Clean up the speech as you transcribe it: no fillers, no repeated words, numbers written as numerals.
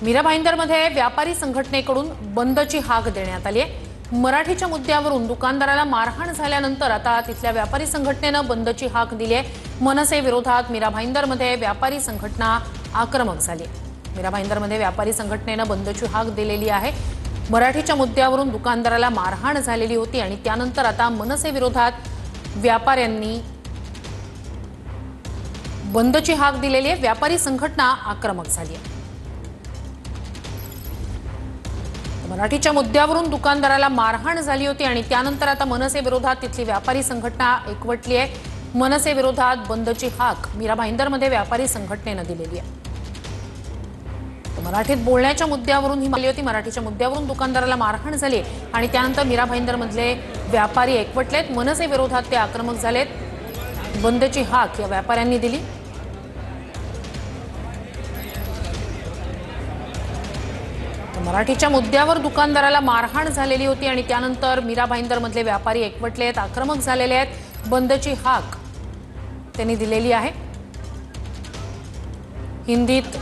मीरा भाईंदरमध्ये व्यापारी संघटनेकडून बंदची हाक देण्यात आली आहे। मराठीच्या मुद्द्यावरून दुकानदाराला मारहाण झाल्यानंतर आता तिथल्या व्यापारी संघटनेनं बंदची हाक दिली आहे। मनसे विरोधात मीरा भाईंदरमध्ये व्यापारी संघटना आक्रमक झाली आहे। मीरा भाईंदरमध्ये व्यापारी संघटनेनं बंदची हाक दिलेली आहे। मराठीच्या मुद्द्यावरून दुकानदाराला मारहाण झालेली होती आणि त्यानंतर आता मनसे विरोधात व्यापाऱ्यांनी बंदची हाक दिलेली आहे। व्यापारी संघटना आक्रमक झाली आहे। मराठीच्या मुद्द्यावरून दुकानदाराला मारहाण झाली होती आणि त्यानंतर आता मनसे विरोधात तिथली व्यापारी संघटना एकवटली आहे। मनसे विरोधात बंदची हाक मीरा भाईंदरमध्ये व्यापारी संघटनेनं दिलेली आहे। मराठीत बोलण्याच्या मुद्द्यावरून ही आली होती। मराठीच्या मुद्द्यावरून दुकानदाराला मारहाण झाली आणि त्यानंतर मीरा भाईंदरमधले व्यापारी एकवटलेत। मनसे विरोधात ते आक्रमक झालेत। बंदची हाक या व्यापाऱ्यांनी दिली। मराठीच्या मुद्द्यावर दुकानदाराला मारहाण झालेली होती आणि त्यानंतर मीरा भाईंदरमधले व्यापारी एकवटलेत, आक्रमक झालेले आहेत। बंदची हाक त्यांनी दिलेली आहे। हिंदीत